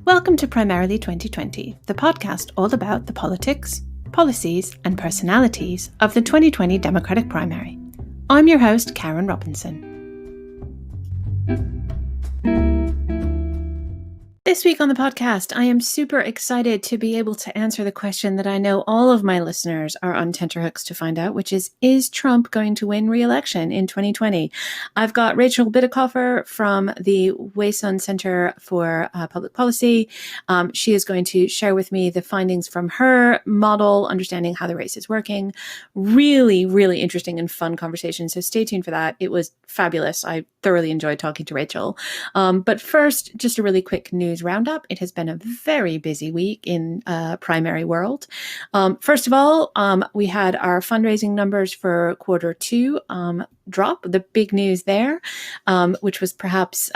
Welcome to Primarily 2020, the podcast all about the politics, policies, and personalities of the 2020 Democratic primary. I'm your host, Karin Robinson. This week on the podcast, I am super excited to be able to answer the question that I know all of my listeners are on tenterhooks to find out, which is Trump going to win re-election in 2020? I've got Rachel Bitecofer from the Wason Center for Public Policy. She is going to share with me the findings from her model, understanding how the race is working. Really, really interesting and fun conversation. So stay tuned for that. It was fabulous. I thoroughly enjoyed talking to Rachel. But first, just a really quick news roundup. It has been a very busy week in primary world. First of all, we had our fundraising numbers for quarter two drop. The big news there, which was perhaps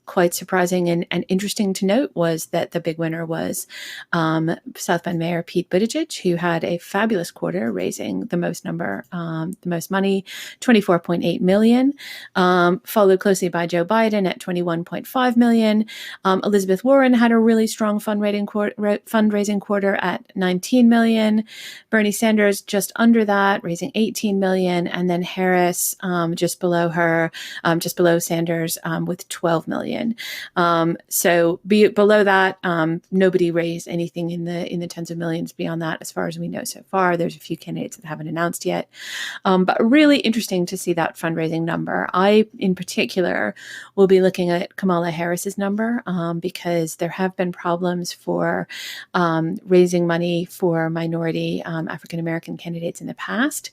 quite surprising and interesting to note, was that the big winner was South Bend Mayor Pete Buttigieg, who had a fabulous quarter, raising the most money, $24.8 million, followed closely by Joe Biden at $21.5 million. Elizabeth Warren had a really strong fundraising quarter at $19 million. Bernie Sanders just under that, raising $18 million, and then Harris just below Sanders with $12 million. So below that, nobody raised anything in the tens of millions beyond that, as far as we know so far. There's a few candidates that haven't announced yet, but really interesting to see that fundraising number. I, in particular, will be looking at Kamala Harris's number because there have been problems for raising money for minority African-American candidates in the past.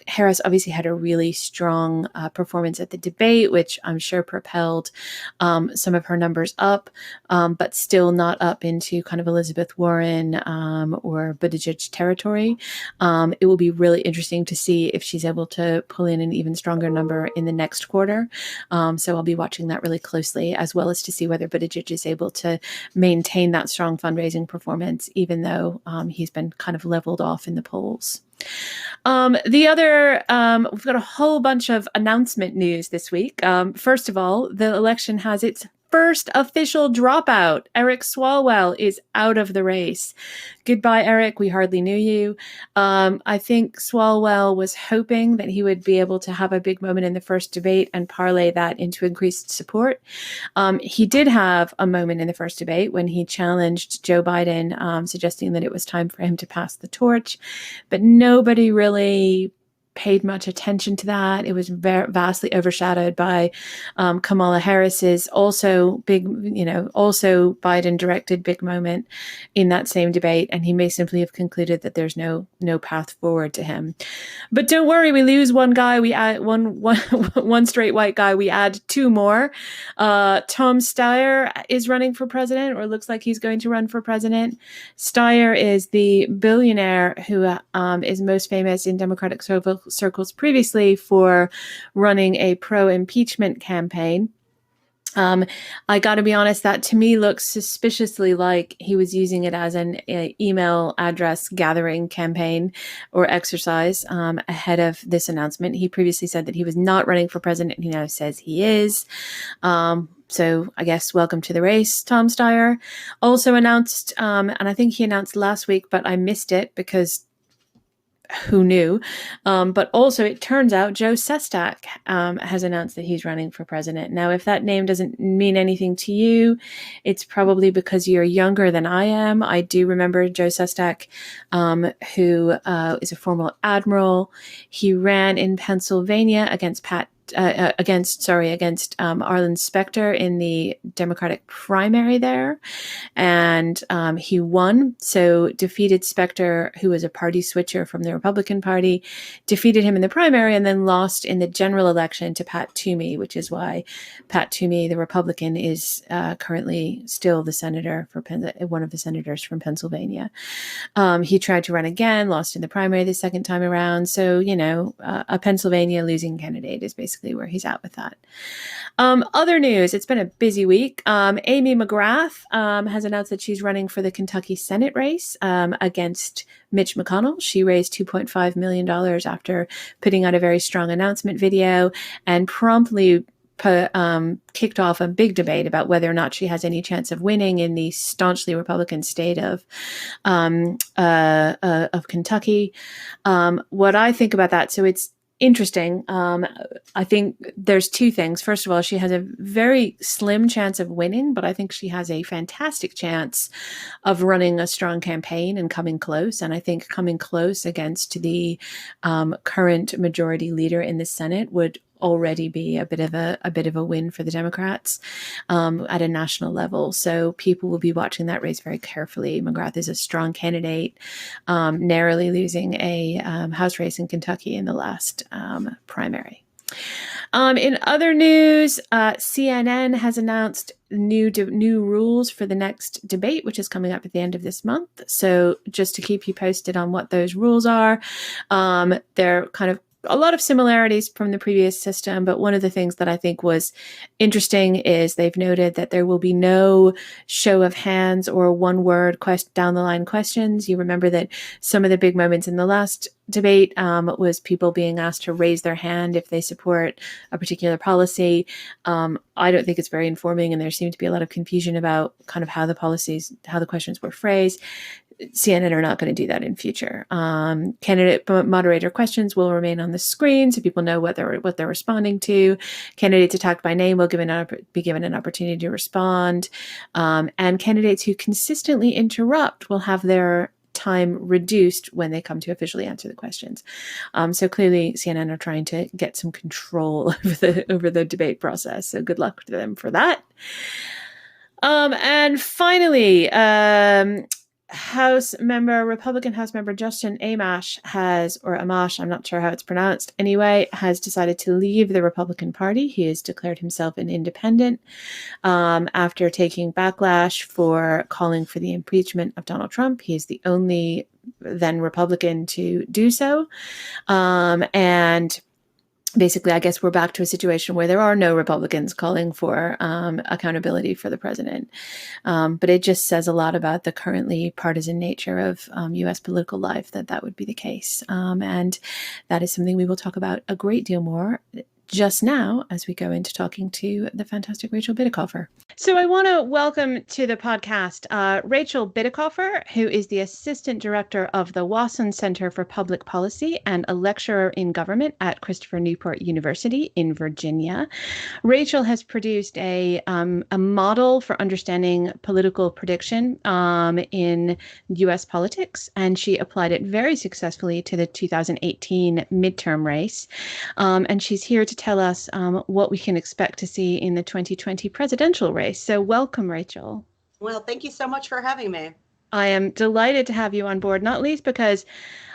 Harris obviously had a really strong performance at the debate, which I'm sure propelled some of her numbers up, but still not up into kind of Elizabeth Warren or Buttigieg territory. It will be really interesting to see if she's able to pull in an even stronger number in the next quarter. So I'll be watching that really closely, as well as to see whether Buttigieg is able to maintain that strong fundraising performance, even though he's been kind of leveled off in the polls. We've got a whole bunch of announcement news this week. First of all, the election has its first official dropout. Eric Swalwell is out of the race. Goodbye, Eric. We hardly knew you. I think Swalwell was hoping that he would be able to have a big moment in the first debate and parlay that into increased support. He did have a moment in the first debate when he challenged Joe Biden, suggesting that it was time for him to pass the torch, but nobody really paid much attention to that. It was vastly overshadowed by Kamala Harris's also Biden directed big moment in that same debate, and he may simply have concluded that there's no path forward to him. But don't worry, we lose one guy, we add one straight white guy, we add two more. Tom Steyer is running for president, or looks like he's going to run for president. Steyer is the billionaire who is most famous in Democratic circles previously for running a pro-impeachment campaign. I got to be honest, that to me looks suspiciously like he was using it as an email address gathering campaign or exercise ahead of this announcement. He previously said that he was not running for president. He now says he is. So I guess welcome to the race, Tom Steyer. Also announced, and I think he announced last week, but I missed it because who knew? But also, it turns out Joe Sestak has announced that he's running for president. Now, if that name doesn't mean anything to you, it's probably because you're younger than I am. I do remember Joe Sestak, who is a former admiral. He ran in Pennsylvania against Arlen Specter in the Democratic primary there, and he won. So defeated Specter, who was a party switcher from the Republican Party, defeated him in the primary, and then lost in the general election to Pat Toomey, which is why Pat Toomey, the Republican, is currently still the senator for one of the senators from Pennsylvania. He tried to run again, lost in the primary the second time around. So a Pennsylvania losing candidate is basically where he's at with that. Other news, it's been a busy week. Amy McGrath has announced that she's running for the Kentucky Senate race against Mitch McConnell. She raised $2.5 million after putting out a very strong announcement video and promptly kicked off a big debate about whether or not she has any chance of winning in the staunchly Republican state of Kentucky. What I think about that, so it's interesting. I think there's two things. First of all, she has a very slim chance of winning, but I think she has a fantastic chance of running a strong campaign and coming close. And I think coming close against the current majority leader in the Senate would already be a bit of a win for the Democrats at a national level. So people will be watching that race very carefully. McGrath is a strong candidate, narrowly losing a House race in Kentucky in the last primary. In other news, CNN has announced new rules for the next debate, which is coming up at the end of this month. So just to keep you posted on what those rules are, they're kind of a lot of similarities from the previous system, but one of the things that I think was interesting is they've noted that there will be no show of hands or one word down the line questions. You remember that some of the big moments in the last debate was people being asked to raise their hand if they support a particular policy. I don't think it's very informing, and there seemed to be a lot of confusion about kind of how the questions were phrased. CNN are not going to do that in future. Candidate moderator questions will remain on the screen so people know what they're responding to. Candidates attacked by name will be given an opportunity to respond. And candidates who consistently interrupt will have their time reduced when they come to officially answer the questions. So clearly CNN are trying to get some control over the debate process. So good luck to them for that. And finally, Republican House member Justin Amash Amash, I'm not sure how it's pronounced anyway, has decided to leave the Republican Party. He has declared himself an independent after taking backlash for calling for the impeachment of Donald Trump. He is the only then Republican to do so. And basically, I guess we're back to a situation where there are no Republicans calling for accountability for the president. But it just says a lot about the currently partisan nature of U.S. political life that would be the case. And that is something we will talk about a great deal more just now as we go into talking to the fantastic Rachel Bitecofer. So I want to welcome to the podcast Rachel Bitecofer, who is the Assistant Director of the Wason Center for Public Policy and a lecturer in government at Christopher Newport University in Virginia. Rachel has produced a model for understanding political prediction in U.S. politics, and she applied it very successfully to the 2018 midterm race. And she's here to tell us what we can expect to see in the 2020 presidential race. So welcome, Rachel. Well, thank you so much for having me. I am delighted to have you on board, not least because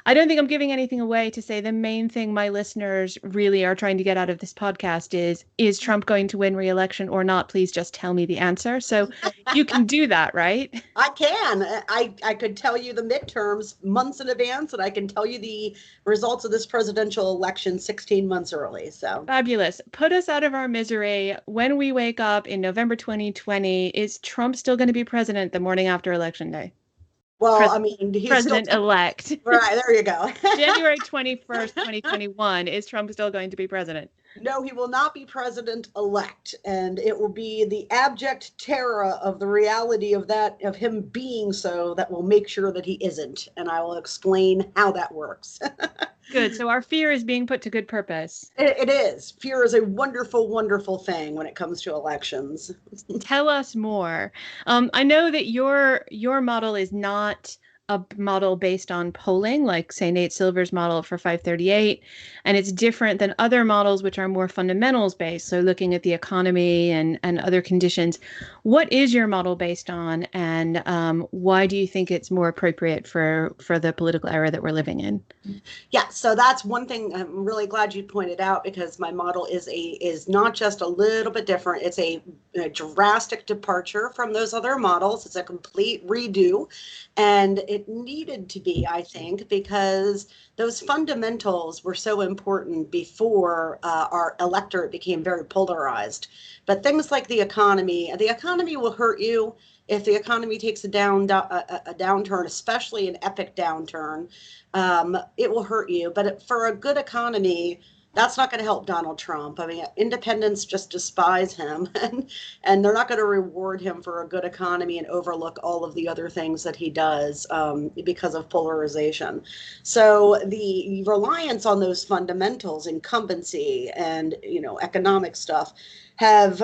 I don't think I'm giving anything away to say the main thing my listeners really are trying to get out of this podcast is Trump going to win re-election or not? Please just tell me the answer. So you can do that, right? I can. I could tell you the midterms months in advance, and I can tell you the results of this presidential election 16 months early. So fabulous. Put us out of our misery. When we wake up in November 2020, is Trump still going to be president the morning after Election Day? Well, I mean, he's president-elect. Right, there you go. January 21st, 2021. Is Trump still going to be president? No, he will not be president-elect, and it will be the abject terror of the reality of him being so that will make sure that he isn't, and I will explain how that works. Good. So our fear is being put to good purpose. It is. Fear is a wonderful, wonderful thing when it comes to elections. Tell us more. I know that your model is not a model based on polling, like, say, Nate Silver's model for 538, and it's different than other models which are more fundamentals based, so looking at the economy and other conditions. What is your model based on, and why do you think it's more appropriate for the political era that we're living in? Yeah, so that's one thing I'm really glad you pointed out, because my model is not just a little bit different. It's a drastic departure from those other models. It's a complete redo, and it needed to be, I think, because those fundamentals were so important before our electorate became very polarized. But things like the economy will hurt you if the economy takes a downturn, especially an epic downturn. It will hurt you. But for a good economy, That's not going to help Donald Trump. I mean, independents just despise him, and they're not going to reward him for a good economy and overlook all of the other things that he does because of polarization. So the reliance on those fundamentals, incumbency, and economic stuff, have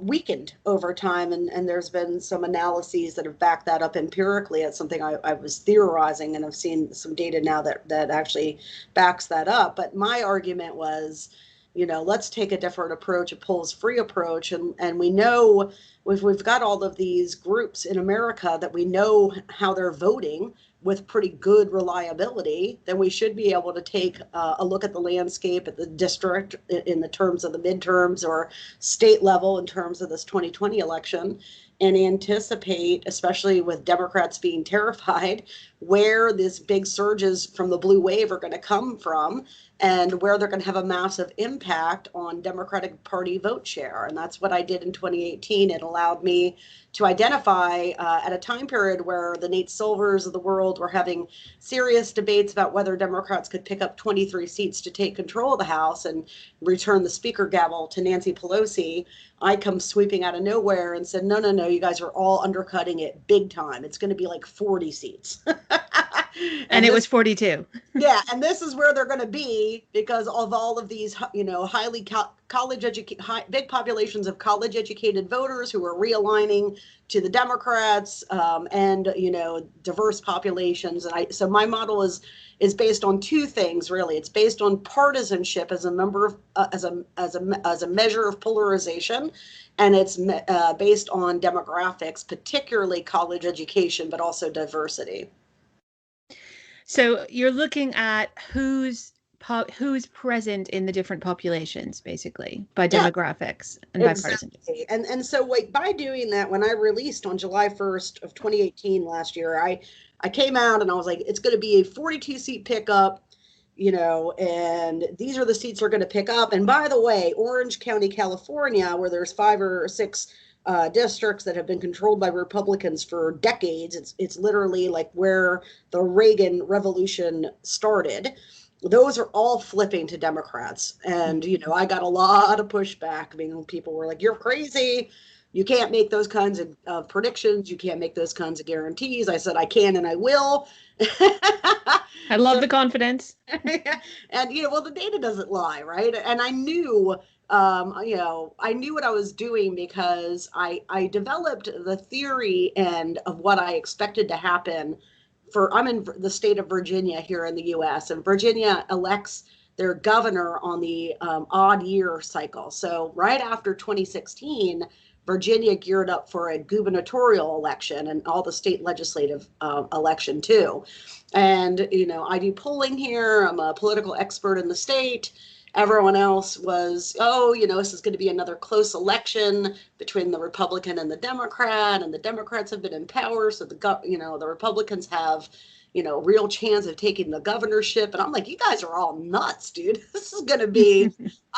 weakened over time, and there's been some analyses that have backed that up empirically. It's something I was theorizing, and I've seen some data now that actually backs that up. But my argument was, let's take a different approach, a polls-free approach, and we know we've got all of these groups in America that we know how they're voting with pretty good reliability. Then we should be able to take a look at the landscape at the district in the terms of the midterms, or state level in terms of this 2020 election, and anticipate, especially with Democrats being terrified, where these big surges from the blue wave are going to come from, and where they're going to have a massive impact on Democratic Party vote share. And that's what I did in 2018. It allowed me to identify at a time period where the Nate Silvers of the world were having serious debates about whether Democrats could pick up 23 seats to take control of the House and return the speaker gavel to Nancy Pelosi. I come sweeping out of nowhere and said, no, you guys are all undercutting it big time. It's going to be like 40 seats. And it was 42. Yeah, and this is where they're going to be because of all of these, highly big populations of college educated voters who are realigning to the Democrats, and diverse populations. And so my model is based on two things really. It's based on partisanship as a member of as a measure of polarization, and it's based on demographics, particularly college education, but also diversity. So you're looking at who's present in the different populations, basically, by demographics and by partisanship. And so by doing that, when I released on July 1st of 2018 last year, I came out and I was like, it's going to be a 42 seat pickup, and these are the seats they're going to pick up. And by the way, Orange County, California, where there's 5 or 6 districts that have been controlled by Republicans for decades. It's literally like where the Reagan Revolution started. Those are all flipping to Democrats. And, I got a lot of pushback. I mean, people were like, you're crazy. You can't make those kinds of predictions. You can't make those kinds of guarantees. I said, I can and I will. I love the confidence. And, the data doesn't lie, right? And I knew I knew what I was doing because I developed the theory and of what I expected to happen. I'm in the state of Virginia here in the U.S., and Virginia elects their governor on the odd year cycle. So right after 2016, Virginia geared up for a gubernatorial election and all the state legislative election too. And, I do polling here. I'm a political expert in the state. Everyone else was, this is going to be another close election between the Republican and the Democrat, and the Democrats have been in power, so the Republicans have, real chance of taking the governorship. And I'm like, you guys are all nuts, dude. This is going to be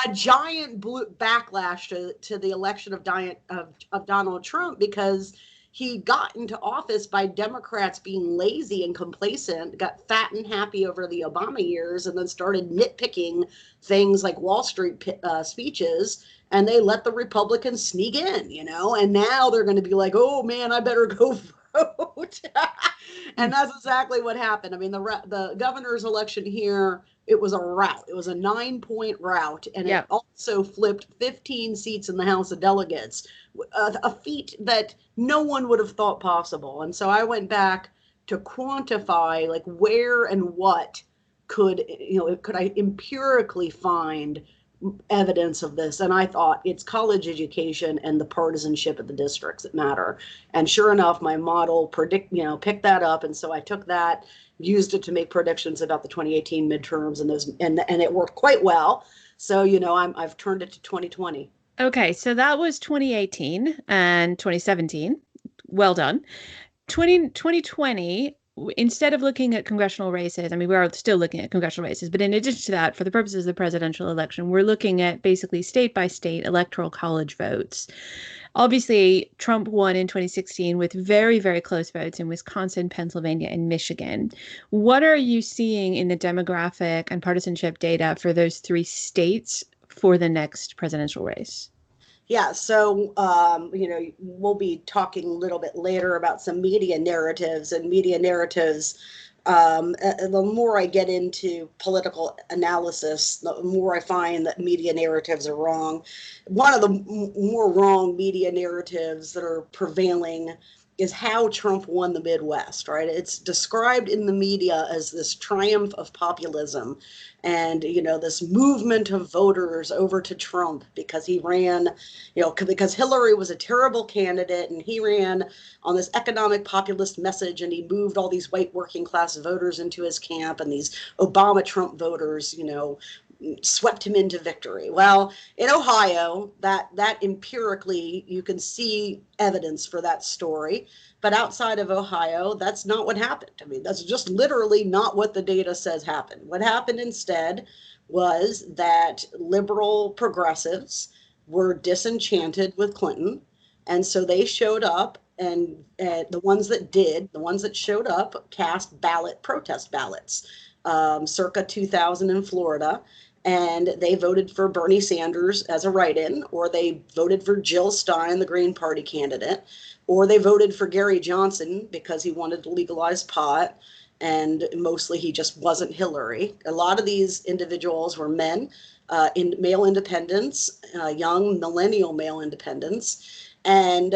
a giant backlash to the election of Donald Trump, because he got into office by Democrats being lazy and complacent, got fat and happy over the Obama years, and then started nitpicking things like Wall Street speeches, and they let the Republicans sneak in, and now they're going to be like, oh man, I better go vote. And that's exactly what happened. I mean, the governor's election here, it was a rout. It was a 9-point rout, and It also flipped 15 seats in the House of Delegates, a feat that no one would have thought possible. And so I went back to quantify like where and what could I empirically find evidence of this. And I thought it's college education and the partisanship of the districts that matter. And sure enough, my model picked that up. And so I took that, used it to make predictions about the 2018 midterms, and it worked quite well. So, I've turned it to 2020. Okay, so that was 2018 and 2017. Well done. 2020, instead of looking at congressional races, I mean, we are still looking at congressional races, but in addition to that, for the purposes of the presidential election, we're looking at basically state by state electoral college votes. Obviously, Trump won in 2016 with very, very close votes in Wisconsin, Pennsylvania, and Michigan. What are you seeing in the demographic and partisanship data for those three states for the next presidential race? Yeah, so we'll be talking a little bit later about some media narratives and media narratives. The more I get into political analysis, the more I find that media narratives are wrong. One of the more wrong media narratives that are prevailing is how Trump won the Midwest, right? It's described in the media as this triumph of populism and, this movement of voters over to Trump because he ran, because Hillary was a terrible candidate and he ran on this economic populist message and he moved all these white working class voters into his camp and these Obama Trump voters, swept him into victory. Well, in Ohio, that empirically you can see evidence for that story, but outside of Ohio, that's not what happened. I mean, that's just literally not what the data says happened. What happened instead was that liberal progressives were disenchanted with Clinton, and so they showed up and the ones that showed up cast protest ballots circa 2000 in Florida, and they voted for Bernie Sanders as a write-in, or they voted for Jill Stein, the Green Party candidate, or they voted for Gary Johnson because he wanted to legalize pot, and mostly he just wasn't Hillary. A lot of these individuals were men, male independents, young millennial male independents. And,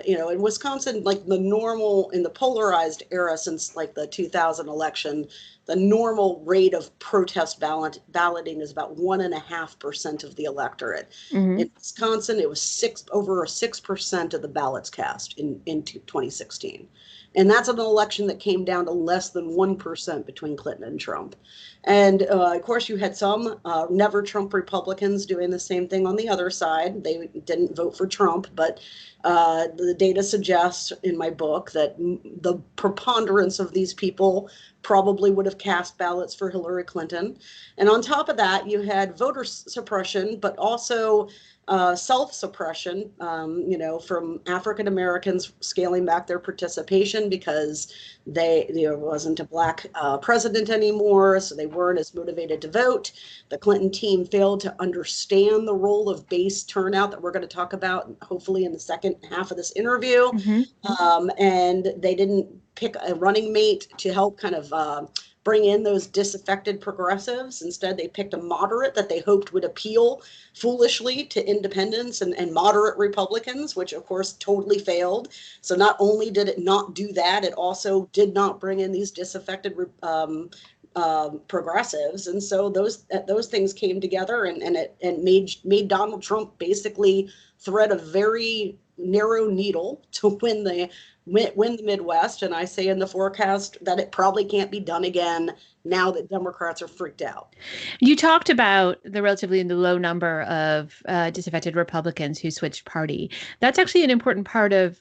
in Wisconsin, like in the polarized era since like the 2000 election, the normal rate of protest balloting is about 1.5% of the electorate. Mm-hmm. In Wisconsin, it was over 6% of the ballots cast in 2016. And that's an election that came down to less than 1% between Clinton and Trump. And of course, you had some never Trump Republicans doing the same thing on the other side. They didn't vote for Trump, but the data suggests in my book that the preponderance of these people probably would have cast ballots for Hillary Clinton. And on top of that, you had voter suppression, but also self-suppression, from African Americans scaling back their participation because there wasn't a black president anymore, so they weren't as motivated to vote. The Clinton team failed to understand the role of base turnout that we're going to talk about, hopefully in the second half of this interview. Mm-hmm. And they didn't pick a running mate to help kind of bring in those disaffected progressives. Instead, they picked a moderate that they hoped would appeal foolishly to independents and moderate Republicans, which of course totally failed. So not only did it not do that, it also did not bring in these disaffected progressives. And so those things came together and made Donald Trump basically thread a very narrow needle to win the Midwest. And I say in the forecast that it probably can't be done again now that Democrats are freaked out. You talked about the relatively low number of disaffected Republicans who switched party. That's actually an important part of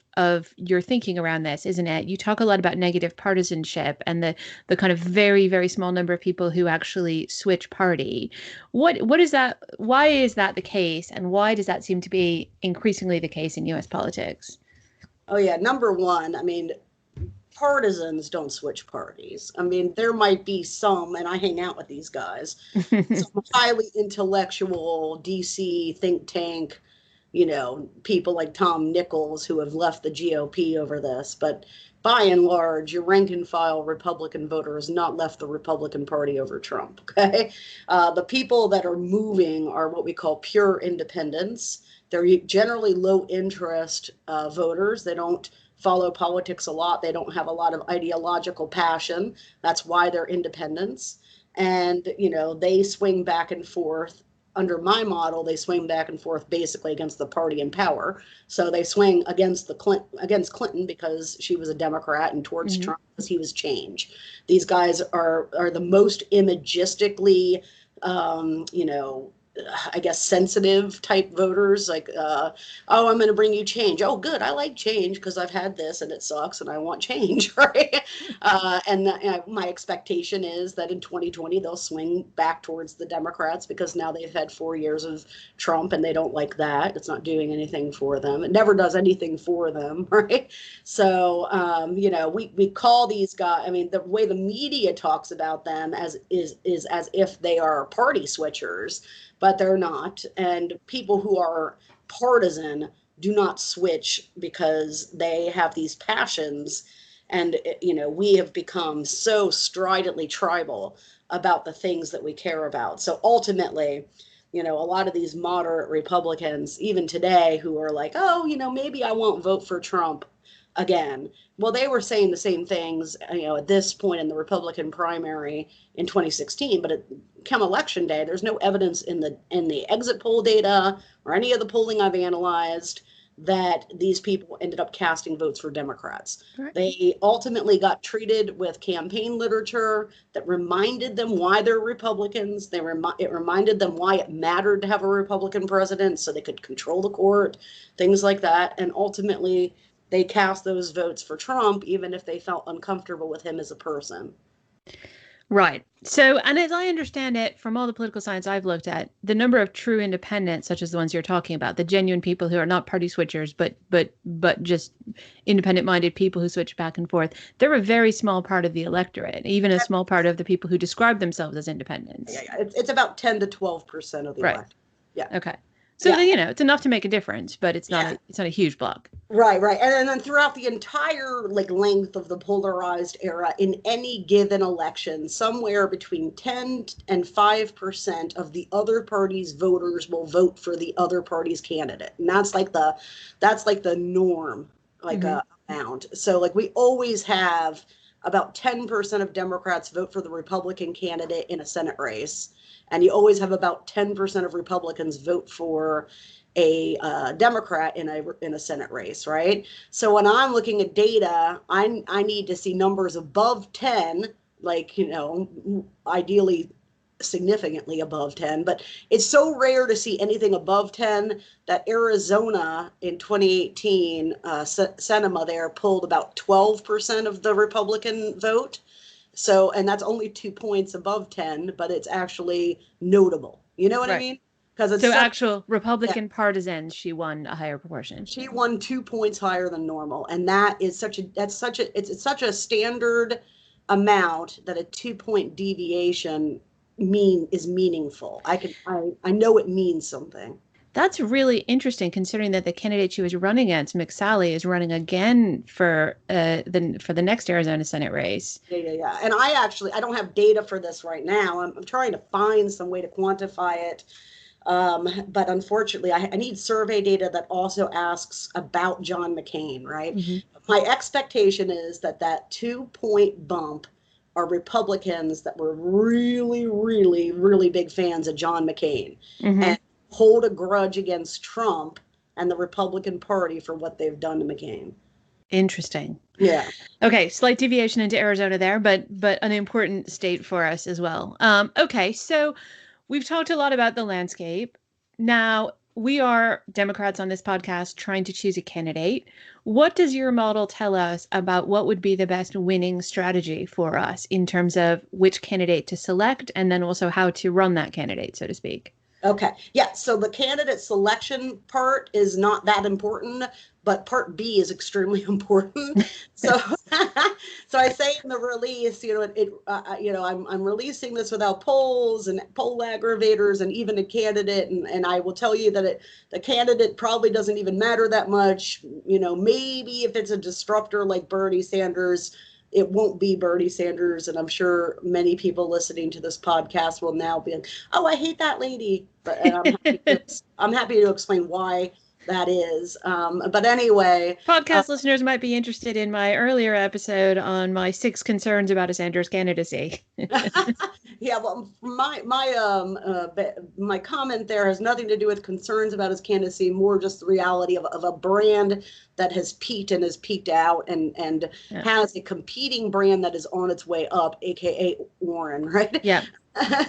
your thinking around this, isn't it? You talk a lot about negative partisanship and the kind of very, very small number of people who actually switch party. What is that? Why is that the case? And why does that seem to be increasingly the case in US politics? Oh, yeah. Number one, I mean, partisans don't switch parties. I mean, there might be some, and I hang out with these guys, some highly intellectual DC think tank, people like Tom Nichols who have left the GOP over this. But by and large, your rank and file Republican voter has not left the Republican Party over Trump. Okay. The people that are moving are what we call pure independents. They're generally low interest voters. They don't follow politics a lot. They don't have a lot of ideological passion. That's why they're independents. And, they swing back and forth. Under my model, they swing back and forth basically against the party in power. So they swing against Clinton because she was a Democrat and towards Mm-hmm. Trump because he was change. These guys are the most imagistically, I guess, sensitive type voters, like, oh, I'm going to bring you change. Oh, good. I like change because I've had this and it sucks and I want change, right? My expectation is that in 2020, they'll swing back towards the Democrats because now they've had 4 years of Trump and they don't like that. It's not doing anything for them. It never does anything for them, right? So, we call these guys, I mean, the way the media talks about them is as if they are party switchers, but they're not. And people who are partisan do not switch because they have these passions. And, we have become so stridently tribal about the things that we care about. So ultimately, a lot of these moderate Republicans, even today, who are like, oh, maybe I won't vote for Trump again. Well, they were saying the same things, at this point in the Republican primary in 2016, but come election day, there's no evidence in the exit poll data or any of the polling I've analyzed that these people ended up casting votes for Democrats. Right. They ultimately got treated with campaign literature that reminded them why they're Republicans. It reminded them why it mattered to have a Republican president so they could control the court, things like that. And ultimately, they cast those votes for Trump, even if they felt uncomfortable with him as a person. Right. So, and as I understand it, from all the political science I've looked at, the number of true independents, such as the ones you're talking about, the genuine people who are not party switchers, but just independent-minded people who switch back and forth, they're a very small part of the electorate, even a small part of the people who describe themselves as independents. Yeah. It's about 10 to 12% of the electorate. Yeah. Okay. So, it's enough to make a difference, but it's not a huge block. Right. And then throughout the entire length of the polarized era, in any given election, somewhere between 10 and 5% of the other party's voters will vote for the other party's candidate. And that's the norm, amount. So we always have about 10% of Democrats vote for the Republican candidate in a Senate race. And you always have about 10% of Republicans vote for a Democrat in a Senate race, right? So when I'm looking at data, I need to see numbers above 10, ideally significantly above 10, but it's so rare to see anything above 10 that Arizona in 2018, Sinema there pulled about 12% of the Republican vote. So, and that's only 2 points above 10, but it's actually notable. You know what I mean? Because it's actual Republican partisans, she won a higher proportion. She won 2 points higher than normal, and it's such a standard amount that a 2-point deviation is meaningful. I know it means something. That's really interesting, considering that the candidate she was running against, McSally, is running again for the next Arizona Senate race. Yeah. And I don't have data for this right now. I'm trying to find some way to quantify it. But unfortunately, I need survey data that also asks about John McCain, right? Mm-hmm. My expectation is that 2-point bump are Republicans that were really, really, really big fans of John McCain. Mm-hmm. And hold a grudge against Trump and the Republican Party for what they've done to McCain. Interesting. Yeah. Okay, slight deviation into Arizona there, but an important state for us as well. Okay, so we've talked a lot about the landscape. Now, we are Democrats on this podcast trying to choose a candidate. What does your model tell us about what would be the best winning strategy for us in terms of which candidate to select and then also how to run that candidate, so to speak? Okay. Yeah. So the candidate selection part is not that important, but part B is extremely important. So, so I say in the release, I'm releasing this without polls and poll aggravators and even a candidate. And I will tell you that the candidate probably doesn't even matter that much. Maybe if it's a disruptor like Bernie Sanders, it won't be Bernie Sanders. And I'm sure many people listening to this podcast will now be like, oh, I hate that lady. But I'm happy to explain why that is. But anyway. Podcast listeners might be interested in my earlier episode on my 6 concerns about a Sanders candidacy. Yeah, well, my comment there has nothing to do with concerns about his candidacy, more just the reality of a brand that has peaked and has peaked out and has a competing brand that is on its way up, aka Warren, right? Yeah.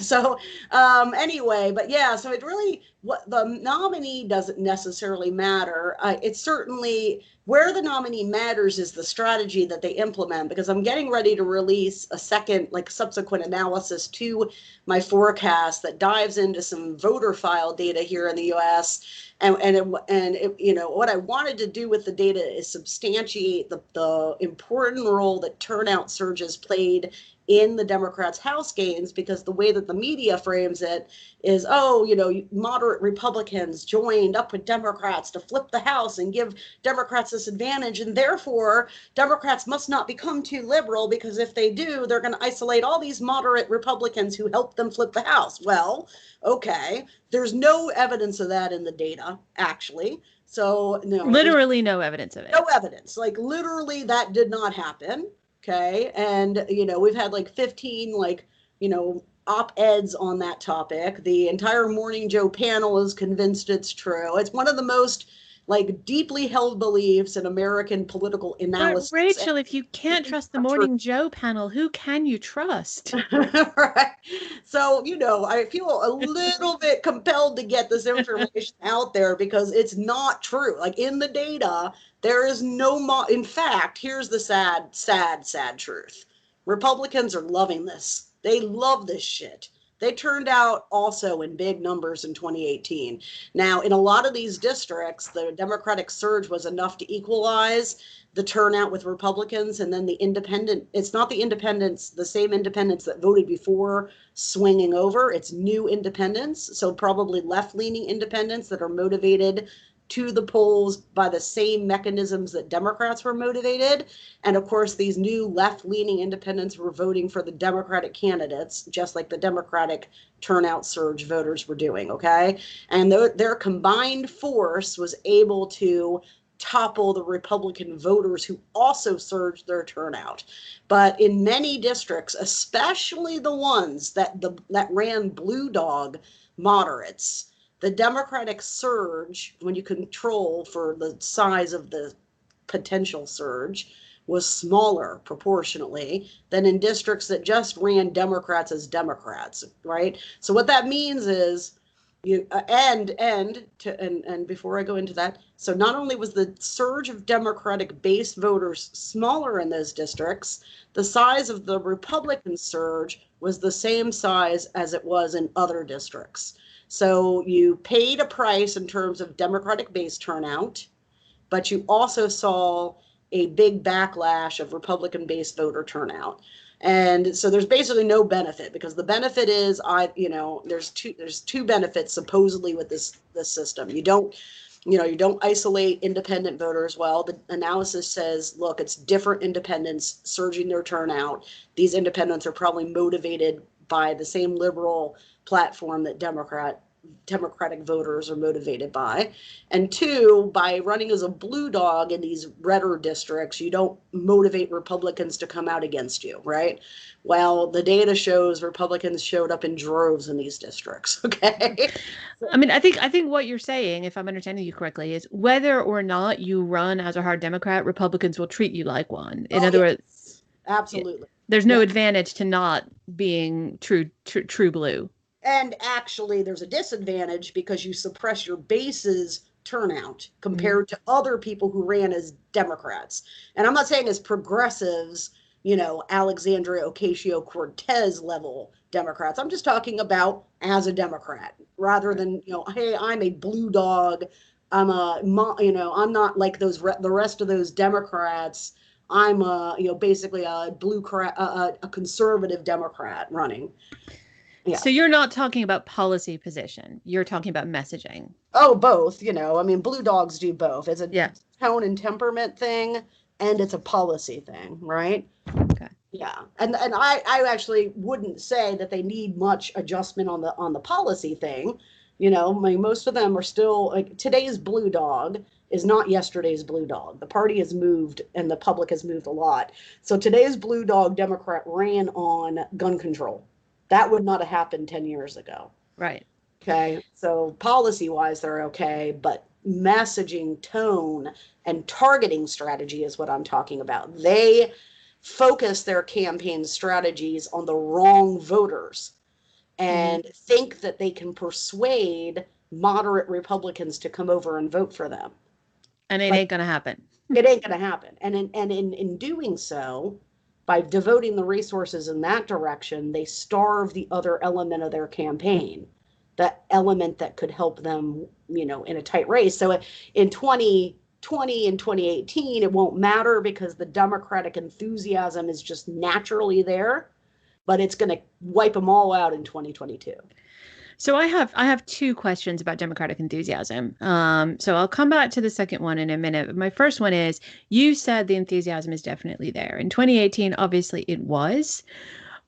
So anyway, but yeah, so it really, what the nominee doesn't necessarily matter. It's certainly where the nominee matters is the strategy that they implement, because I'm getting ready to release a second, like subsequent analysis to my forecast that dives into some voter file data here in the US. You know, what I wanted to do with the data is substantiate the important role that turnout surges played in the Democrats' House gains, because the way that the media frames it is, oh, you know, moderate Republicans joined up with Democrats to flip the House and give Democrats this advantage. And therefore, Democrats must not become too liberal, because if they do, they're going to isolate all these moderate Republicans who helped them flip the House. Well, okay, there's no evidence of that in the data, actually. So, no, literally no evidence of it. No evidence. Like, literally, that did not happen. Okay. And, you know, we've had like 15, like, you know, op-eds on that topic. The entire Morning Joe panel is convinced it's true. It's one of the most like deeply held beliefs in American political But analysis. Rachel, if you can't trust the Morning Joe panel, who can you trust? Right. So, you know, I feel a little bit compelled to get this information out there, because it's not true. Like, in the data, there is in fact, here's the sad truth. Republicans are loving this. They love this shit. They turned out also in big numbers in 2018. Now, in a lot of these districts, the Democratic surge was enough to equalize the turnout with Republicans, and then it's not the independents, the same independents that voted before swinging over. It's new independents, so probably left-leaning independents that are motivated to the polls by the same mechanisms that Democrats were motivated. And of course, these new left-leaning independents were voting for the Democratic candidates, just like the Democratic turnout surge voters were doing, okay? And their combined force was able to topple the Republican voters who also surged their turnout. But in many districts, especially the ones that ran blue dog moderates, the Democratic surge, when you control for the size of the potential surge, was smaller proportionally than in districts that just ran Democrats as Democrats, right? So what that means is you and before I go into that, so not only was the surge of Democratic base voters smaller in those districts, the size of the Republican surge was the same size as it was in other districts. So you paid a price in terms of Democratic base turnout, but you also saw a big backlash of Republican based voter turnout. And so there's basically no benefit, because the benefit is there's two benefits supposedly with this system. You don't isolate independent voters. Well, the analysis says, look, it's different independents surging their turnout. These independents are probably motivated by the same liberal platform that Democratic voters are motivated by. And two, by running as a blue dog in these redder districts, you don't motivate Republicans to come out against you, right? Well, the data shows Republicans showed up in droves in these districts. Okay. I mean, I think what you're saying, if I'm understanding you correctly, is whether or not you run as a hard Democrat, Republicans will treat you like one. In other words, absolutely. There's no advantage to not being true blue. And actually, there's a disadvantage, because you suppress your base's turnout compared to other people who ran as Democrats. And I'm not saying as progressives, Alexandria Ocasio-Cortez level Democrats. I'm just talking about as a Democrat, rather than, hey, I'm a blue dog. I'm not like the rest of those Democrats. I'm basically a a conservative Democrat running. Yeah. So you're not talking about policy position. You're talking about messaging. Oh, both. I mean, blue dogs do both. It's a tone and temperament thing, and it's a policy thing, right? Okay. Yeah. And I actually wouldn't say that they need much adjustment on the policy thing. I mean, most of them are still like, today's blue dog is not yesterday's blue dog. The party has moved and the public has moved a lot. So today's blue dog Democrat ran on gun control. That would not have happened 10 years ago. Right. Okay. So policy-wise, they're okay, but messaging, tone, and targeting strategy is what I'm talking about. They focus their campaign strategies on the wrong voters. and think that they can persuade moderate Republicans to come over and vote for them. And it ain't going to happen. It ain't going to happen. And in doing so, by devoting the resources in that direction, they starve the other element of their campaign, that element that could help them, in a tight race. So in 2020 and 2018, it won't matter because the Democratic enthusiasm is just naturally there, but it's going to wipe them all out in 2022. So I have two questions about Democratic enthusiasm. So I'll come back to the second one in a minute. But my first one is, you said the enthusiasm is definitely there. In 2018, obviously it was.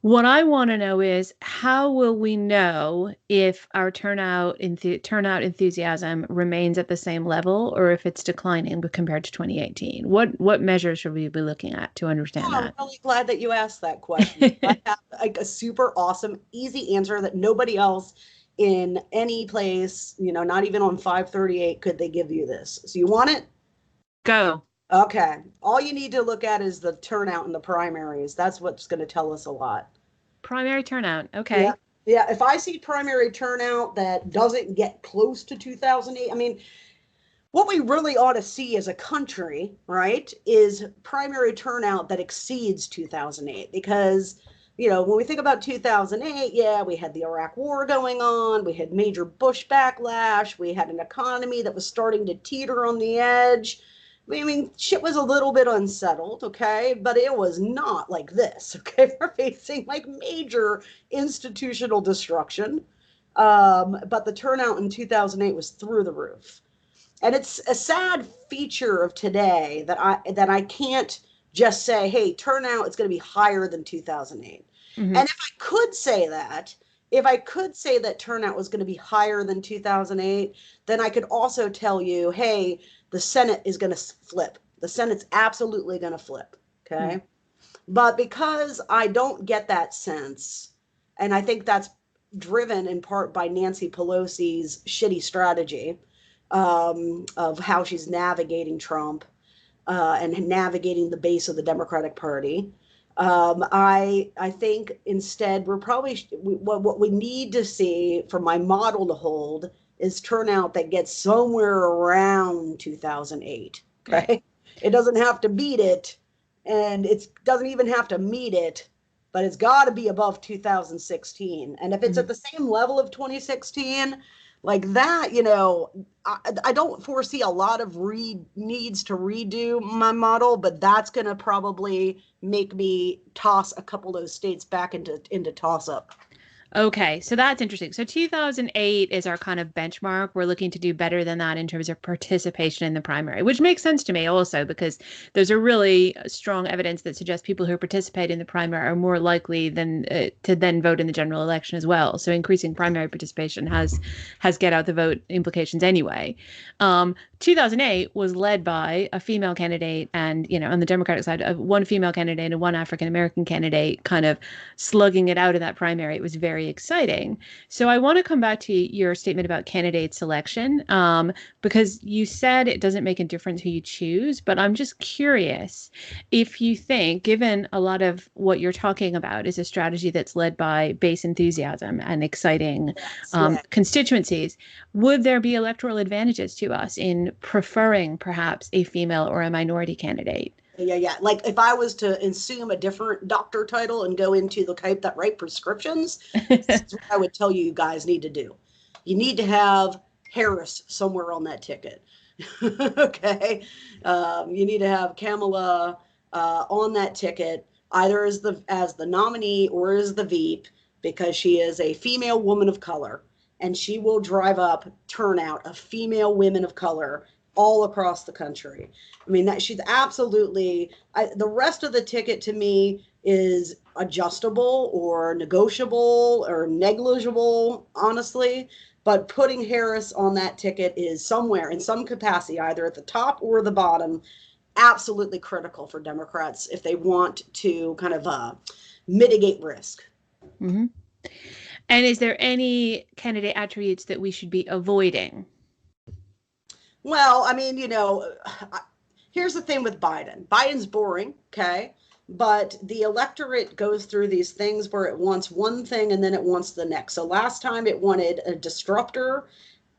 What I want to know is, how will we know if our turnout enthusiasm remains at the same level or if it's declining compared to 2018? What measures should we be looking at to understand that? I'm really glad that you asked that question. I have a super awesome, easy answer that nobody else in any place, not even on 538 could they give you this. So you want it? Go. Okay. All you need to look at is the turnout in the primaries. That's what's going to tell us a lot. Primary turnout. Okay. Yeah. If I see primary turnout that doesn't get close to 2008, I mean, what we really ought to see as a country, right, is primary turnout that exceeds 2008. Because, when we think about 2008, we had the Iraq War going on. We had major Bush backlash. We had an economy that was starting to teeter on the edge. I mean, shit was a little bit unsettled, okay? But it was not like this, okay? We're facing like major institutional destruction. But the turnout in 2008 was through the roof. And it's a sad feature of today that I can't just say, hey, turnout is going to be higher than 2008. And if I could say that turnout was going to be higher than 2008, then I could also tell you, hey, the Senate is going to flip. The Senate's absolutely going to flip, okay? But because I don't get that sense, and I think that's driven in part by Nancy Pelosi's shitty strategy, of how she's navigating Trump and navigating the base of the Democratic Party. I think instead what we need to see for my model to hold is turnout that gets somewhere around 2008. Okay, right. It doesn't have to beat it, and it doesn't even have to meet it, but it's got to be above 2016. And if it's at the same level of 2016, like that, I don't foresee a lot of needs to redo my model, but that's going to probably make me toss a couple of those states back into toss up. Okay, so that's interesting. So 2008 is our kind of benchmark. We're looking to do better than that in terms of participation in the primary, which makes sense to me also because there's a really strong evidence that suggests people who participate in the primary are more likely than to then vote in the general election as well. So increasing primary participation has get out the vote implications anyway. 2008 was led by a female candidate and, on the Democratic side, one female candidate and one African-American candidate kind of slugging it out in that primary. It was very exciting. So I want to come back to your statement about candidate selection, because you said it doesn't make a difference who you choose, but I'm just curious if you think, given a lot of what you're talking about is a strategy that's led by base enthusiasm and exciting constituencies, would there be electoral advantages to us in preferring perhaps a female or a minority candidate? Yeah. Like if I was to assume a different doctor title and go into the type that write prescriptions, that's what I would tell you guys need to do. You need to have Harris somewhere on that ticket. Okay. You need to have Kamala on that ticket, either as the nominee or as the VP, because she is a female woman of color, and she will drive up turnout of female women of color all across the country. I mean, that she's absolutely, the rest of the ticket to me is adjustable or negotiable or negligible, honestly. But putting Harris on that ticket is somewhere in some capacity, either at the top or the bottom, absolutely critical for Democrats if they want to kind of mitigate risk. Mm-hmm. And is there any candidate attributes that we should be avoiding? Well, I mean, here's the thing with Biden. Biden's boring, okay? but the electorate goes through these things where it wants one thing and then it wants the next. So last time it wanted a disruptor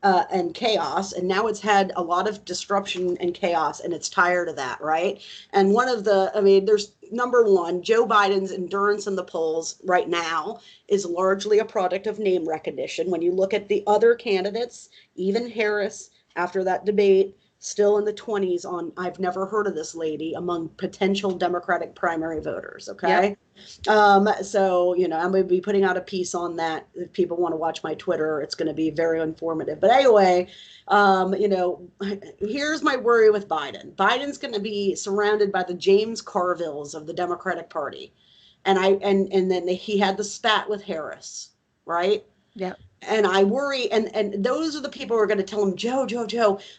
and chaos, and now it's had a lot of disruption and chaos, and it's tired of that, right? And one of the, I mean, there's number one, Joe Biden's endurance in the polls right now is largely a product of name recognition. When you look at the other candidates, even Harris, after that debate, still in the 20s on I've never heard of this lady among potential Democratic primary voters. Okay. Yep. So, you know, I'm going to be putting out a piece on that. If people want to watch my Twitter, it's going to be very informative. But anyway, you know, here's my worry with Biden. Biden's going to be surrounded by the James Carvilles of the Democratic Party. And then he had the spat with Harris, right? Yep. And I worry, and those are the people who are going to tell him, Joe,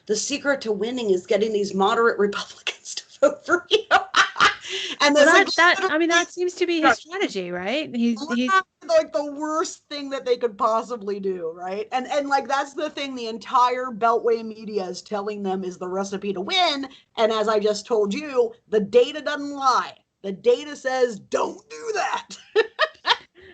the secret to winning is getting these moderate Republicans to vote for you. And well, that seems to be his strategy, right? He's like the worst thing that they could possibly do, right? And like that's the thing the entire Beltway media is telling them is the recipe to win. And as I just told you, the data doesn't lie. The data says don't do that.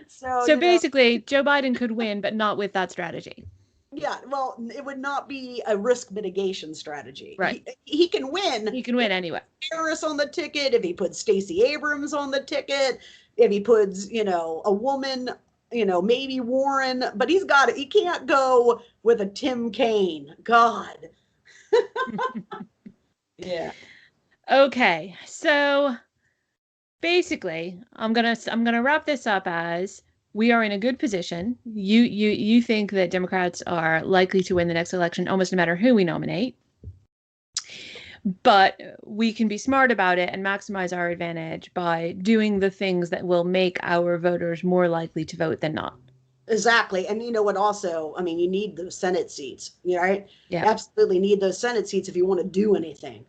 So basically, Joe Biden could win, but not with that strategy. Yeah, well, it would not be a risk mitigation strategy. Right. He can win. He can win anyway. Harris on the ticket, if he puts Stacey Abrams on the ticket, if he puts, you know, a woman, you know, maybe Warren, but he can't go with a Tim Kaine. God. Yeah. Okay. So basically, I'm gonna wrap this up as we are in a good position. You think that Democrats are likely to win the next election almost no matter who we nominate. But we can be smart about it and maximize our advantage by doing the things that will make our voters more likely to vote than not. Exactly. And you know what also, I mean, you need those Senate seats, right? Yeah. You absolutely need those Senate seats if you want to do anything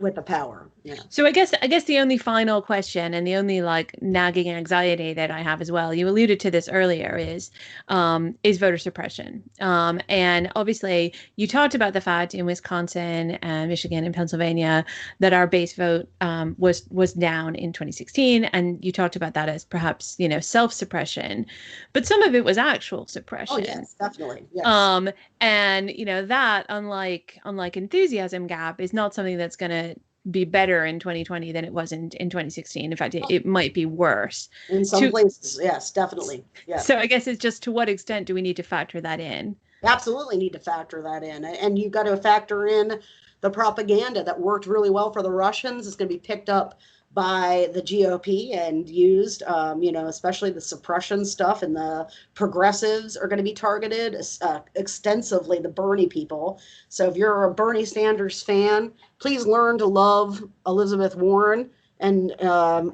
with the power. Yeah. So I guess the only final question and the only like nagging anxiety that I have as well, you alluded to this earlier, is voter suppression. And obviously you talked about the fact in Wisconsin and Michigan and Pennsylvania that our base vote was down in 2016, and you talked about that as perhaps, you know, self-suppression, but some of it was actual suppression. Oh yes, definitely. Yes. And you know that unlike enthusiasm gap is not something that's going to be better in 2020 than it was in 2016. In fact, it might be worse in some places. Yes, definitely. Yeah. So I guess it's just to what extent do we need to factor that in? Absolutely need to factor that in, and you've got to factor in the propaganda that worked really well for the Russians. It's going to be picked up by the GOP and used, you know, especially the suppression stuff, and the progressives are going to be targeted extensively, the Bernie people. So if you're a Bernie Sanders fan, please learn to love Elizabeth Warren, and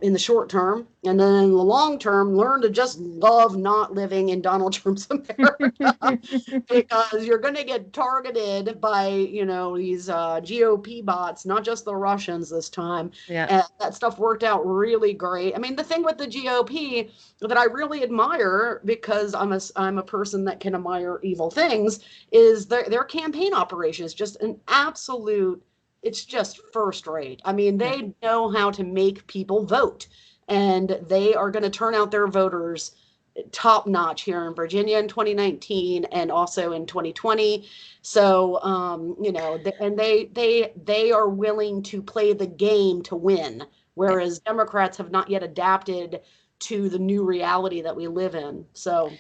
in the short term, and then in the long term, learn to just love not living in Donald Trump's America, because you're going to get targeted by, you know, these GOP bots, not just the Russians this time. Yeah. And that stuff worked out really great. I mean, the thing with the GOP that I really admire, because I'm a person that can admire evil things, is their campaign operation is just an absolute. It's just first rate. I mean, they know how to make people vote, and they are going to turn out their voters top notch here in Virginia in 2019 and also in 2020. So, you know, and they are willing to play the game to win, whereas Democrats have not yet adapted to the new reality that we live in. So.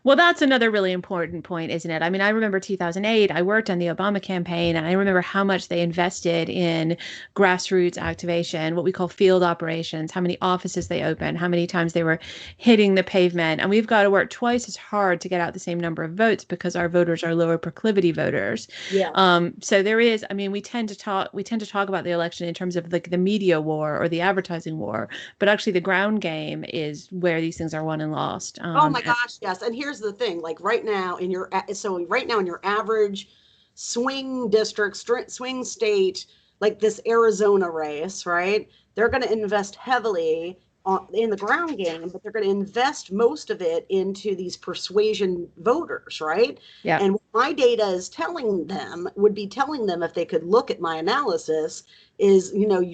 Well, that's another really important point, isn't it? I mean, I remember 2008, I worked on the Obama campaign, and I remember how much they invested in grassroots activation, what we call field operations, how many offices they opened, how many times they were hitting the pavement. And we've got to work twice as hard to get out the same number of votes because our voters are lower proclivity voters. Yeah. So there is, I mean, we tend to talk about the election in terms of like the media war or the advertising war, but actually the ground game is where these things are won and lost. Oh my gosh, yes. And here's the thing, like right now in your average swing district, swing state, like this Arizona race, right? They're going to invest heavily in the ground game, but they're going to invest most of it into these persuasion voters, right? Yeah. And what my data is telling them, would be telling them, if they could look at my analysis, is,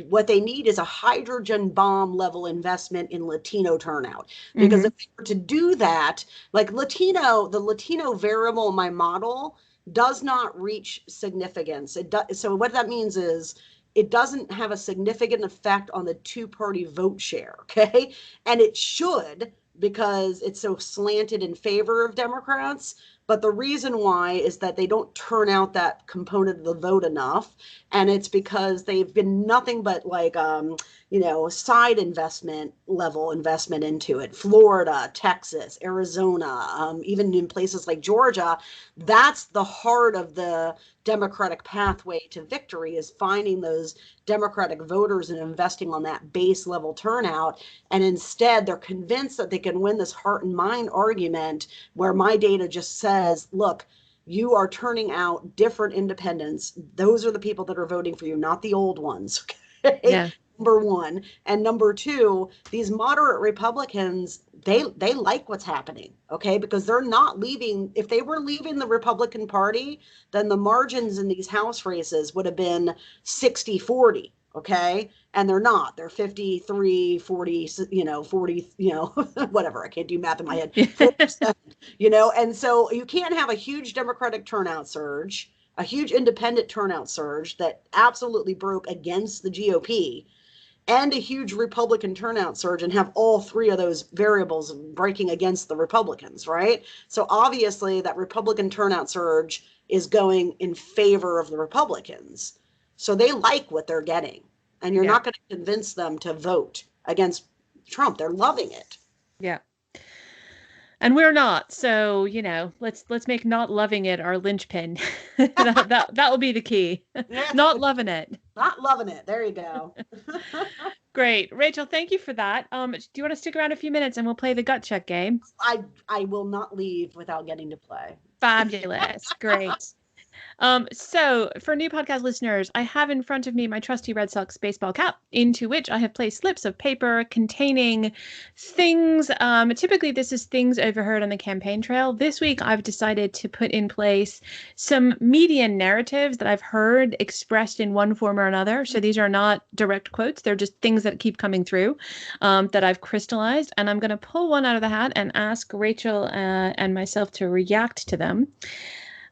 what they need is a hydrogen bomb level investment in Latino turnout. Because Mm-hmm. if they were to do that, like the Latino variable in my model does not reach significance. So what that means is it doesn't have a significant effect on the two-party vote share, okay? And it should, because it's so slanted in favor of Democrats. But the reason why is that they don't turn out that component of the vote enough. And it's because they've been nothing but like, side investment into it. Florida, Texas, Arizona, even in places like Georgia, that's the heart of the Democratic pathway to victory, is finding those Democratic voters and investing on that base level turnout. And instead, they're convinced that they can win this heart and mind argument, where my data just says, look, you are turning out different independents. Those are the people that are voting for you, not the old ones. Okay. Yeah. Number one. And number two, these moderate Republicans, they like what's happening, okay? Because they're not leaving. If they were leaving the Republican Party, then the margins in these House races would have been 60-40, okay? And they're not. They're 53, 40, 40, whatever. I can't do math in my head. 40%, and so you can't have a huge Democratic turnout surge, a huge independent turnout surge that absolutely broke against the GOP, and a huge Republican turnout surge, and have all three of those variables breaking against the Republicans, right? So obviously that Republican turnout surge is going in favor of the Republicans. So they like what they're getting. And you're Yeah. not going to convince them to vote against Trump. They're loving it. Yeah. And we're not. So, let's make not loving it our linchpin. That will be the key. Yes, Not loving it. not loving it. There you go. Great. Rachel, thank you for that. Do you want to stick around a few minutes and we'll play the gut check game? I will not leave without getting to play. Fabulous. Great. So for new podcast listeners, I have in front of me my trusty Red Sox baseball cap, into which I have placed slips of paper containing things. Typically, this is things overheard on the campaign trail. This week, I've decided to put in place some media narratives that I've heard expressed in one form or another. So these are not direct quotes; they're just things that keep coming through that I've crystallized. And I'm going to pull one out of the hat and ask Rachel and myself to react to them.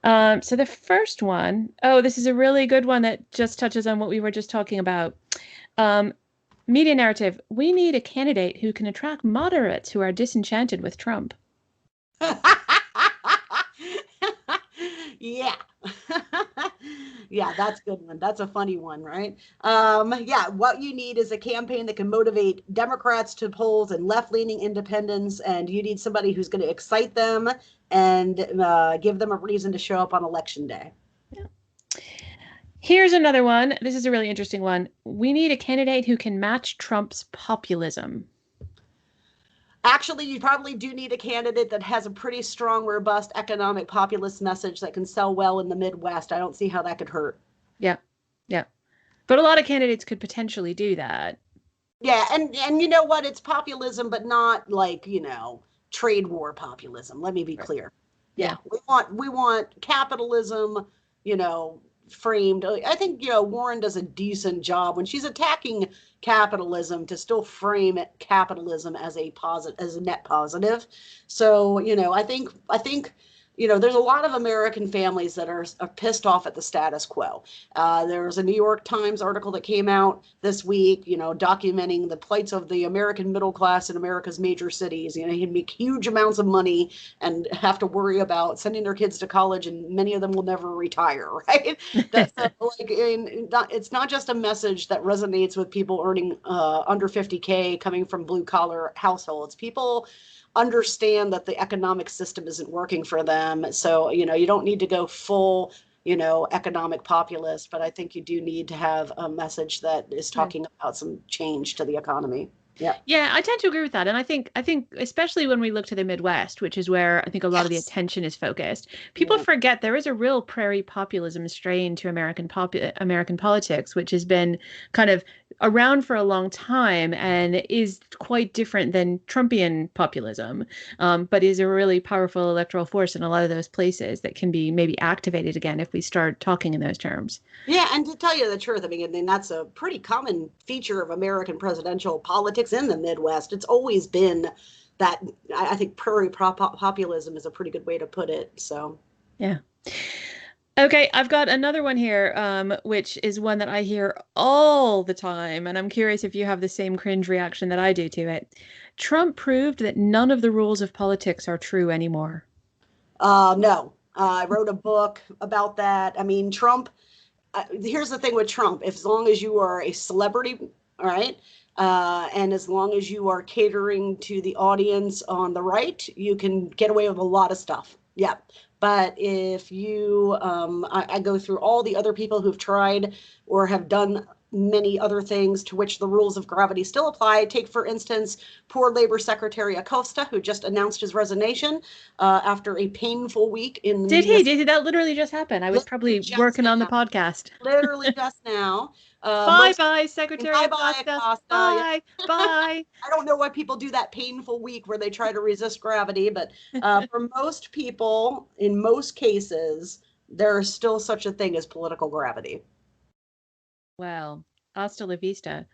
So the first one, this is a really good one that just touches on what we were just talking about. Media narrative. We need a candidate who can attract moderates who are disenchanted with Trump. Yeah. Yeah, that's a good one. That's a funny one, right? Yeah, what you need is a campaign that can motivate Democrats to polls and left-leaning independents, and you need somebody who's going to excite them and give them a reason to show up on election day. Yeah. Here's another one. This is a really interesting one. We need a candidate who can match Trump's populism. Actually, you probably do need a candidate that has a pretty strong, robust economic populist message that can sell well in the Midwest. I don't see how that could hurt. Yeah. Yeah. But a lot of candidates could potentially do that. Yeah, and you know what? It's populism, but not like, trade war populism. Let me be Right. clear. Yeah. Yeah, we want capitalism, framed. I think, Warren does a decent job when she's attacking capitalism to still frame it, capitalism as a positive, as a net positive. So, I think there's a lot of American families that are pissed off at the status quo. There's a New York Times article that came out this week, documenting the plights of the American middle class in America's major cities. You make huge amounts of money and have to worry about sending their kids to college, and many of them will never retire, right? That's it's not just a message that resonates with people earning under 50K coming from blue collar households. People understand that the economic system isn't working for them. So, you don't need to go full, economic populist, but I think you do need to have a message that is talking about some change to the economy. Yeah. Yeah, I tend to agree with that. And I think especially when we look to the Midwest, which is where I think a lot of the Yes. attention is focused, people Yeah. forget there is a real prairie populism strain to American politics, which has been kind of around for a long time and is quite different than Trumpian populism, but is a really powerful electoral force in a lot of those places that can be maybe activated again if we start talking in those terms. Yeah, and to tell you the truth, I mean, that's a pretty common feature of American presidential politics in the Midwest. It's always been that. I think prairie populism is a pretty good way to put it. So, Yeah. Okay, I've got another one here, which is one that I hear all the time, and I'm curious if you have the same cringe reaction that I do to it. Trump proved that none of the rules of politics are true anymore. no, I wrote a book about that. I mean, Trump. Here's the thing with Trump: if, as long as you are a celebrity, all right, and as long as you are catering to the audience on the right, you can get away with a lot of stuff. Yeah. But if you, I go through all the other people who've tried or have done many other things to which the rules of gravity still apply. Take, for instance, poor Labor Secretary Acosta, who just announced his resignation after a painful week in the Did media. he? Did that literally just happen? I was Literally probably just working on the now. podcast. Literally just now. Bye Most bye, Secretary bye bye Acosta. Acosta. Yeah. Bye. Bye. I don't know why people do that painful week where they try to resist gravity, but for most people, in most cases, there is still such a thing as political gravity. Well, hasta la vista.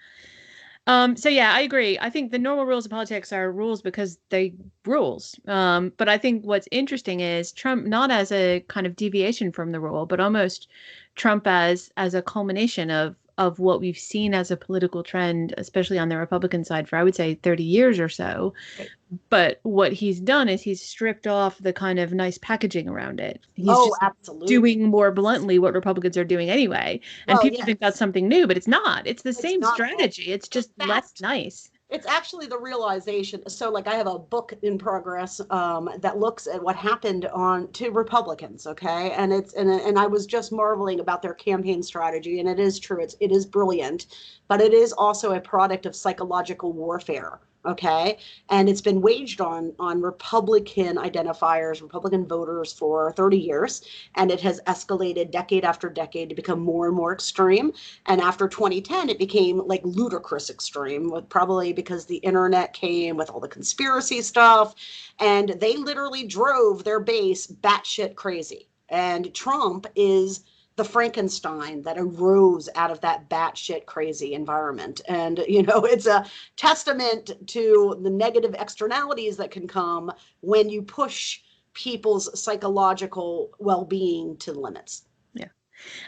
So yeah, I agree. I think the normal rules of politics are rules because they rules. But I think what's interesting is Trump not as a kind of deviation from the rule, but almost Trump as a culmination of what we've seen as a political trend, especially on the Republican side for I would say 30 years or so. Right. But what he's done is he's stripped off the kind of nice packaging around it. He's Oh, just absolutely. doing more bluntly what Republicans are doing anyway. And Well, people think that's yes, something new, but it's not. It's the it's same not at all. strategy. It's In just less fact, nice. it's actually the realization. So, like, I have a book in progress that looks at what happened on to Republicans. Okay, and and I was just marveling about their campaign strategy, and it is true. It is brilliant, but it is also a product of psychological warfare. Okay, and it's been waged on Republican identifiers, Republican voters for 30 years, and it has escalated decade after decade to become more and more extreme. And after 2010, it became like ludicrous extreme, with probably because the internet came with all the conspiracy stuff, and they literally drove their base batshit crazy. And Trump is the Frankenstein that arose out of that batshit crazy environment. And, it's a testament to the negative externalities that can come when you push people's psychological well being to the limits. Yeah.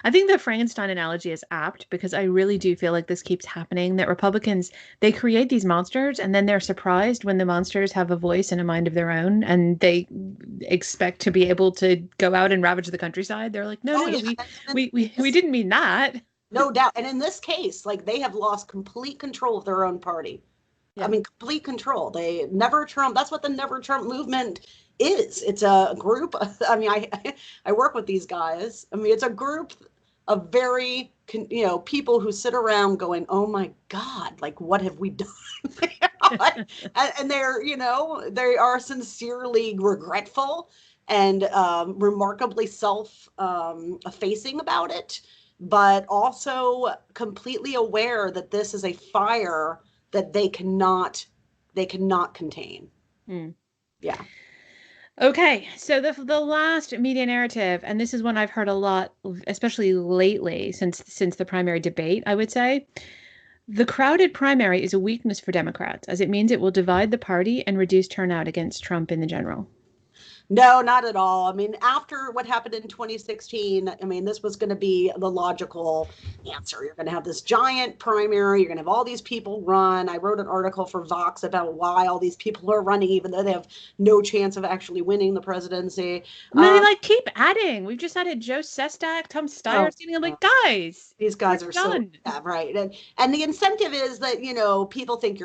I think the Frankenstein analogy is apt because I really do feel like this keeps happening that Republicans they create these monsters and then they're surprised when the monsters have a voice and a mind of their own and they expect to be able to go out and ravage the countryside. They're like, no, Oh, no, yeah. we didn't mean that. No doubt. And in this case, like, they have lost complete control of their own party. I Yeah. mean, complete control. They never Trump. That's what the Never Trump movement is. It's a group. I mean, I work with these guys. I mean, it's a group of very, people who sit around going, "Oh my God, like, what have we done?" And they're, they are sincerely regretful and remarkably self-effacing about it, but also completely aware that this is a fire that they cannot contain. Hmm. Yeah. Okay, so the last media narrative, and this is one I've heard a lot, especially lately since the primary debate, I would say. The crowded primary is a weakness for Democrats, as it means it will divide the party and reduce turnout against Trump in the general. No, not at all. I mean, after what happened in 2016, I mean, this was going to be the logical answer. You're going to have this giant primary. You're going to have all these people run. I wrote an article for Vox about why all these people are running, even though they have no chance of actually winning the presidency. And then they like keep adding. We've just added Joe Sestak, Tom Steyer. Oh, I'm like, guys, these we're guys are so, done. yeah, right. And the incentive is that, people think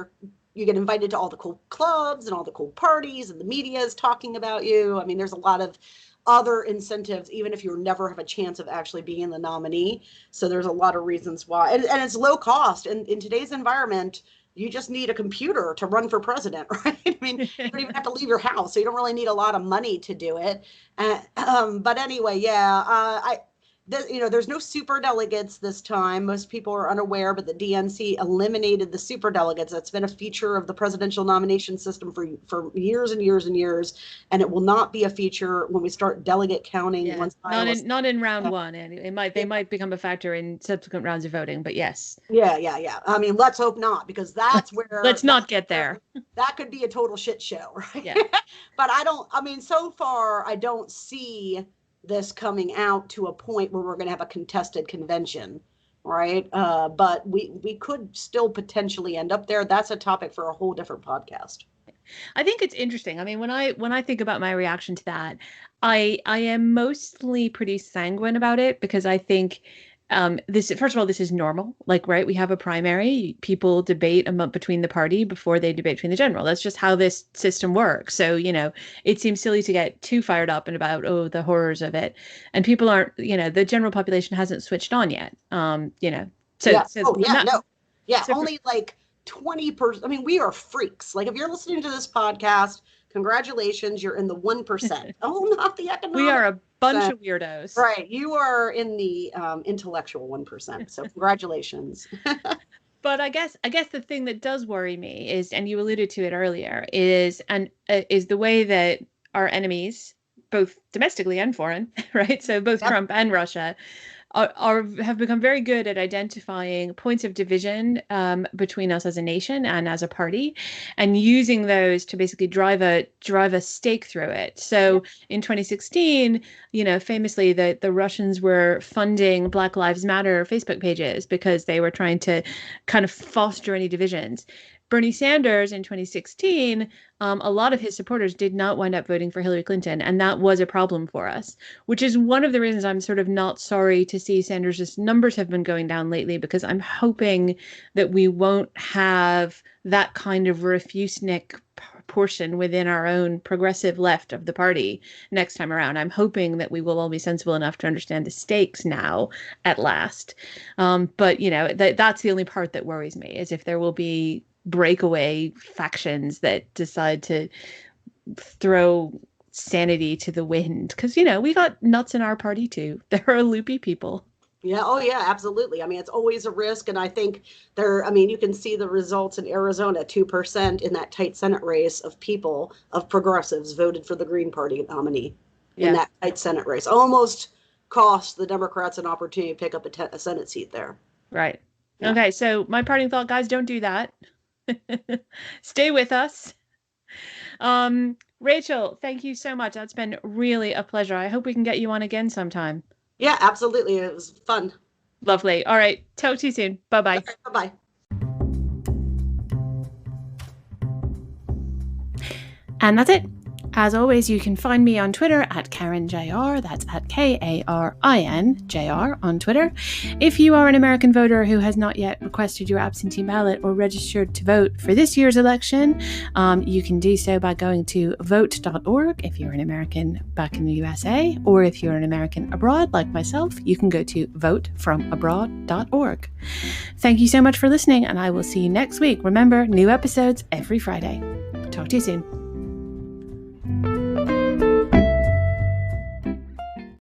you get invited to all the cool clubs and all the cool parties, and the media is talking about you. I mean, there's a lot of other incentives, even if you never have a chance of actually being the nominee. So there's a lot of reasons why, and it's low cost. And in today's environment, you just need a computer to run for president, right? I mean, you don't even have to leave your house, so you don't really need a lot of money to do it. But anyway, there's no super delegates this time. Most people are unaware, but the DNC eliminated the super delegates. That's been a feature of the presidential nomination system for years and years and years, and it will not be a feature when we start delegate counting. Yeah. Once not in round one, and they might become a factor in subsequent rounds of voting. But yes. Yeah. I mean, let's hope not, because that's where let's not get there. That could be a total shit show, right? Yeah. But so far I don't see this coming out to a point where we're going to have a contested convention, right? But we could still potentially end up there. That's a topic for a whole different podcast. I think it's interesting. I mean, when I think about my reaction to that, I am mostly pretty sanguine about it, because I think first of all, this is normal. Like, right, we have a primary, people debate between the party before they debate between the general. That's just how this system works. So, it seems silly to get too fired up and about, the horrors of it. And people aren't, the general population hasn't switched on yet. No. Only like 20%. I mean, we are freaks. Like, if you're listening to this podcast, congratulations, you're in the 1%. Not the economic. We are a bunch of weirdos. Right. You are in the intellectual 1%. So congratulations. But I guess the thing that does worry me is, and you alluded to it earlier, is the way that our enemies, both domestically and foreign, right? So both Trump and Russia, have become very good at identifying points of division between us as a nation and as a party, and using those to basically drive a stake through it. So in 2016, famously, the Russians were funding Black Lives Matter Facebook pages because they were trying to kind of foster any divisions. Bernie Sanders in 2016, a lot of his supporters did not wind up voting for Hillary Clinton, and that was a problem for us, which is one of the reasons I'm sort of not sorry to see Sanders' numbers have been going down lately, because I'm hoping that we won't have that kind of refusenik portion within our own progressive left of the party next time around. I'm hoping that we will all be sensible enough to understand the stakes now at last. But, that's the only part that worries me, is if there will be breakaway factions that decide to throw sanity to the wind, because we got nuts in our party too. There are loopy people. Yeah, absolutely. I mean, it's always a risk, and I think you can see the results in Arizona. 2% in that tight Senate race of progressives voted for the Green Party nominee in that tight Senate race. Almost cost the Democrats an opportunity to pick up a Senate seat there. Right. Yeah. Okay, so my parting thought, guys, don't do that. Stay with us. Rachel, thank you so much. That's been really a pleasure. I hope we can get you on again sometime. Yeah, absolutely. It was fun. Lovely. All right. Talk to you soon. Bye-bye. Okay, bye-bye. And that's it. As always, you can find me on Twitter at KarinJR. That's at KarinJR on Twitter. If you are an American voter who has not yet requested your absentee ballot or registered to vote for this year's election, you can do so by going to vote.org if you're an American back in the USA, or if you're an American abroad like myself, you can go to votefromabroad.org. Thank you so much for listening, and I will see you next week. Remember, new episodes every Friday. Talk to you soon.